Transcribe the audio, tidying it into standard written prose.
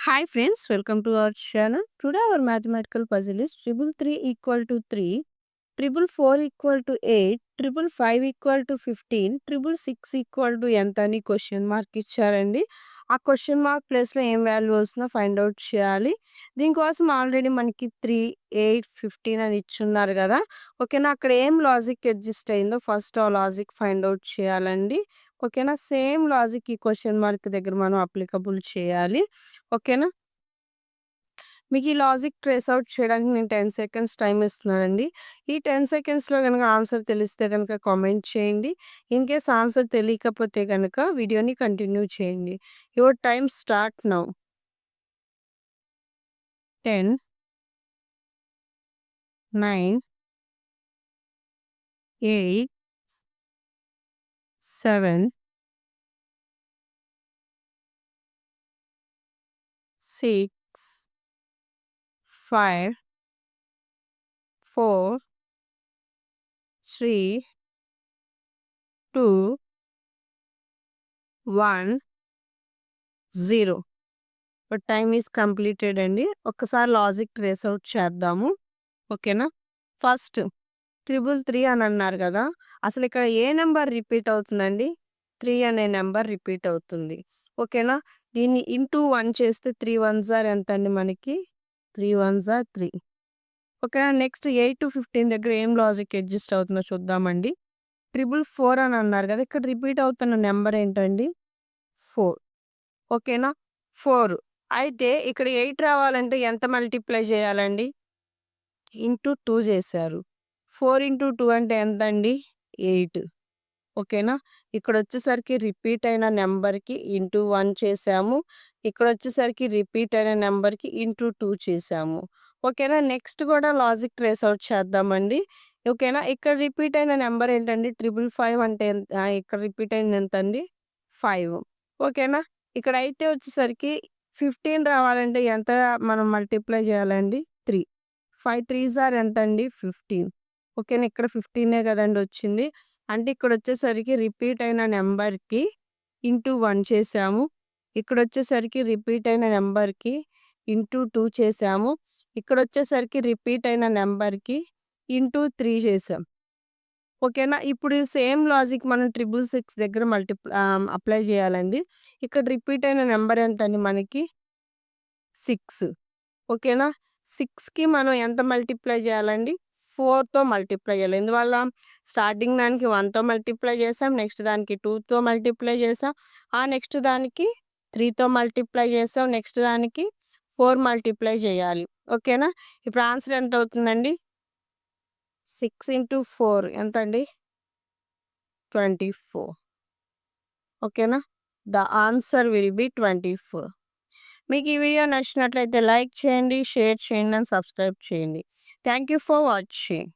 Hi friends, welcome to our channel. Today our mathematical puzzle is triple three equal to 3, triple four equal to 8, triple five equal to 15, triple six equal to ఎంత అని question mark ఇచ్చారండి. ఆ question mark ప్లేస్లో ఏం value వస్తుందో find out చేయాలి. దీనికోసం already మనకి 3, 8, 15 అని ఇచ్చున్నారు కదా. ఓకేనా, అక్కడ ఏం లాజిక్ అడ్జస్ట్ అయిందో ఫస్ట్ ఆ లాజిక్ ఫైండ్ అవుట్ చేయాలండి. ఓకేనా, సేమ్ లాజిక్ ఈ క్వశ్చన్ మార్క్ దగ్గర మనం అప్లికబుల్ చేయాలి. ఓకేనా, మీకు ఈ లాజిక్ ట్రేస్ ఔట్ చేయడానికి నేను 10 సెకండ్స్ టైమ్ ఇస్తున్నానండి. ఈ 10 సెకండ్స్‌లో గనక ఆన్సర్ తెలిస్తే గనక కామెంట్ చేయండి. ఇన్‌కేస్ ఆన్సర్ తెలియకపోతే గనక వీడియోని కంటిన్యూ చేయండి. Your time start now. 10, 9, 8, 7, 6, 5, 4, 3, 2, 1, 0. But time is completed అండి. ఒక్కసారి లాజిక్ ట్రేస్ ఔట్ చేద్దాము. ఓకేనా, ఫస్ట్ 333 అని అన్నారు కదా. అసలు ఇక్కడ ఏ నెంబర్ రిపీట్ అవుతుందండి? 3 అనే నెంబర్ రిపీట్ అవుతుంది. ఓకేనా, దీన్ని ఇంటూ 1 చేస్తే 3 వన్స్ ఆర్ ఎంత అండి మనకి? 3 వన్స్ ఆర్ 3. ఓకేనా, నెక్స్ట్ 8-15 దగ్గర ఏం లాజిక్ అడ్జస్ట్ అవుతుందో చూద్దామండి. 444 అని అన్నారు కదా. ఇక్కడ రిపీట్ అవుతున్న నెంబర్ ఏంటండి? 4. ఓకేనా, 4. అయితే ఇక్కడ 8 రావాలంటే ఎంత మల్టిప్లై చేయాలండి? ఇంటూ 2 చేశారు. 4 ఇంటూ 2 అంటే ఎంతండి? 8. ఓకేనా, ఇక్కడొచ్చేసరికి రిపీట్ అయిన నెంబర్‌కి ఇంటూ 1 చేశాము. ఇక్కడొచ్చేసరికి రిపీట్ అయిన నెంబర్‌కి ఇంటూ 2 చేశాము. ఓకేనా, నెక్స్ట్ కూడా లాజిక్ ట్రేస్ ఔట్ చేద్దామండి. ఓకేనా, ఇక్కడ రిపీట్ అయిన నెంబర్ ఏంటండి? 555 అంటే ఇక్కడ రిపీట్ అయింది ఎంతండి? 5. ఓకేనా, ఇక్కడైతే వచ్చేసరికి 15 రావాలంటే ఎంత మనం మల్టిప్లై చేయాలండి? 3. 5 త్రీస్ ఆర్ ఎంతండి? 15. ఓకేనా, ఇక్కడ 15 కదండీ వచ్చింది. అంటే ఇక్కడొచ్చేసరికి రిపీట్ అయిన నెంబర్‌కి ఇంటూ 1 చేశాము. ఇక్కడొచ్చేసరికి రిపీట్ అయిన నెంబర్‌కి ఇంటూ 2 చేశాము. ఇక్కడొచ్చేసరికి రిపీట్ అయిన నెంబర్‌కి ఇంటూ 3 చేశాం. ఓకేనా, ఇప్పుడు సేమ్ లాజిక్ మనం 666 దగ్గర అప్లై చేయాలండి. ఇక్కడ రిపీట్ అయిన నెంబర్ ఎంతండి మనకి? 6. ఓకేనా, 6కి మనం ఎంత మల్టిప్లై చేయాలండి? 4తో మల్టిప్లై చేయాలి. ఎందువల్ల? స్టార్టింగ్ దానికి 1తో మల్టిప్లై చేసాం. నెక్స్ట్ దానికి 2తో మల్టిప్లై చేసాం. ఆ నెక్స్ట్ దానికి 3తో మల్టిప్లై చేసాం. నెక్స్ట్ దానికి 4 మల్టిప్లై చేయాలి. ఓకేనా, ఇప్పుడు ఆన్సర్ ఎంత అవుతుందండి? 6 ఇంటూ 4 ఎంతండి? 24. ఓకేనా, ద ఆన్సర్ విల్ బి 24. మీకు ఈ వీడియో నచ్చినట్లయితే లైక్ చేయండి, షేర్ చేయండి అండ్ సబ్స్క్రైబ్ చేయండి. Thank you for watching.